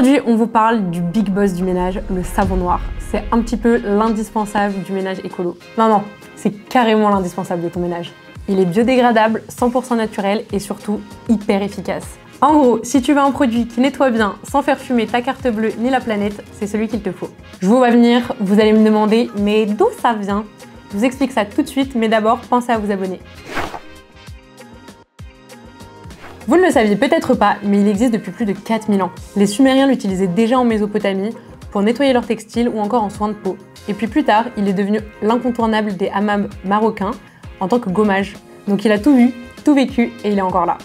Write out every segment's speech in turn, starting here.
Aujourd'hui, on vous parle du big boss du ménage, le savon noir. C'est un petit peu l'indispensable du ménage écolo. Non, c'est carrément l'indispensable de ton ménage. Il est biodégradable, 100% naturel et surtout hyper efficace. En gros, si tu veux un produit qui nettoie bien sans faire fumer ta carte bleue ni la planète, c'est celui qu'il te faut. Je vous vois venir, vous allez me demander, mais d'où ça vient? Je vous explique ça tout de suite, mais d'abord, pensez à vous abonner. Vous ne le saviez peut-être pas, mais il existe depuis plus de 4000 ans. Les Sumériens l'utilisaient déjà en Mésopotamie pour nettoyer leurs textiles ou encore en soins de peau. Et puis plus tard, il est devenu l'incontournable des hammams marocains en tant que gommage. Donc il a tout vu, tout vécu et il est encore là.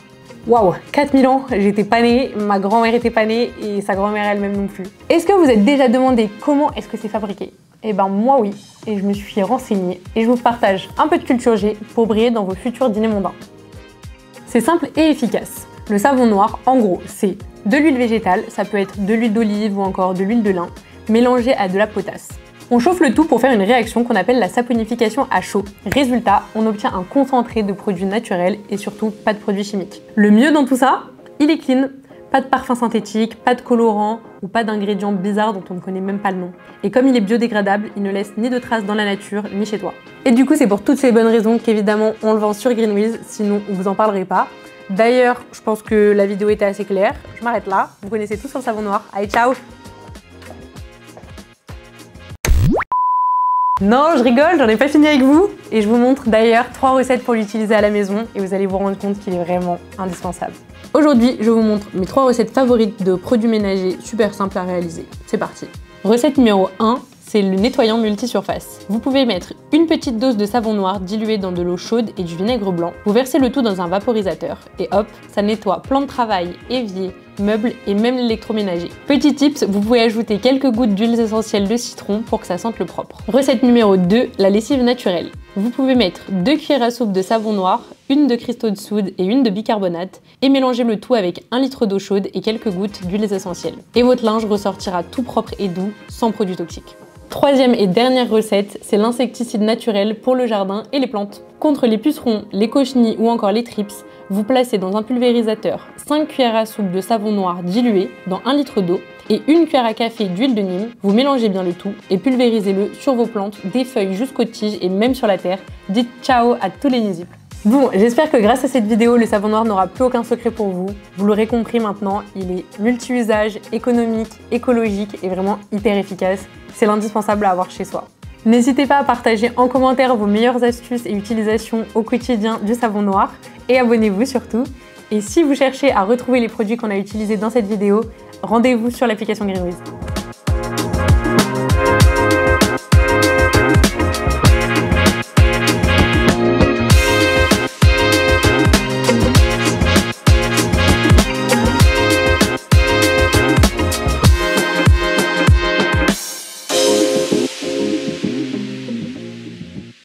Waouh, 4000 ans, j'étais pas née, ma grand-mère était pas née et sa grand-mère elle-même non plus. Est-ce que vous êtes déjà demandé comment est-ce que c'est fabriqué? Eh ben moi oui, et je me suis renseignée et je vous partage un peu de culture G pour briller dans vos futurs dîners mondains. C'est simple et efficace. Le savon noir, en gros, c'est de l'huile végétale, ça peut être de l'huile d'olive ou encore de l'huile de lin, mélangée à de la potasse. On chauffe le tout pour faire une réaction qu'on appelle la saponification à chaud. Résultat, on obtient un concentré de produits naturels et surtout pas de produits chimiques. Le mieux dans tout ça, il est clean. Pas de parfum synthétique, pas de colorant ou pas d'ingrédients bizarres dont on ne connaît même pas le nom. Et comme il est biodégradable, il ne laisse ni de traces dans la nature ni chez toi. Et du coup, c'est pour toutes ces bonnes raisons qu'évidemment on le vend sur Greenwiz, sinon on vous en parlerait pas. D'ailleurs, je pense que la vidéo était assez claire. Je m'arrête là. Vous connaissez tout sur le savon noir. Allez, ciao! Non, je rigole, j'en ai pas fini avec vous. Et je vous montre d'ailleurs 3 recettes pour l'utiliser à la maison et vous allez vous rendre compte qu'il est vraiment indispensable. Aujourd'hui, je vous montre mes 3 recettes favorites de produits ménagers super simples à réaliser. C'est parti. Recette numéro 1, c'est le nettoyant multisurface. Vous pouvez mettre une petite dose de savon noir dilué dans de l'eau chaude et du vinaigre blanc. Vous versez le tout dans un vaporisateur et hop, ça nettoie plan de travail, évier, meubles et même l'électroménager. Petit tips, vous pouvez ajouter quelques gouttes d'huiles essentielles de citron pour que ça sente le propre. Recette numéro 2, la lessive naturelle. Vous pouvez mettre 2 cuillères à soupe de savon noir, une de cristaux de soude et une de bicarbonate et mélanger le tout avec 1 litre d'eau chaude et quelques gouttes d'huiles essentielles. Et votre linge ressortira tout propre et doux, sans produits toxiques. Troisième et dernière recette, c'est l'insecticide naturel pour le jardin et les plantes. Contre les pucerons, les cochenilles ou encore les trips, vous placez dans un pulvérisateur 5 cuillères à soupe de savon noir dilué dans 1 litre d'eau et 1 cuillère à café d'huile de Nîmes. Vous mélangez bien le tout et pulvérisez-le sur vos plantes, des feuilles jusqu'aux tiges et même sur la terre. Dites ciao à tous les nuisibles. Bon, j'espère que grâce à cette vidéo, le savon noir n'aura plus aucun secret pour vous. Vous l'aurez compris maintenant, il est multi-usage, économique, écologique et vraiment hyper efficace. C'est l'indispensable à avoir chez soi. N'hésitez pas à partager en commentaire vos meilleures astuces et utilisations au quotidien du savon noir et abonnez-vous surtout. Et si vous cherchez à retrouver les produits qu'on a utilisés dans cette vidéo, rendez-vous sur l'application Greenwiz.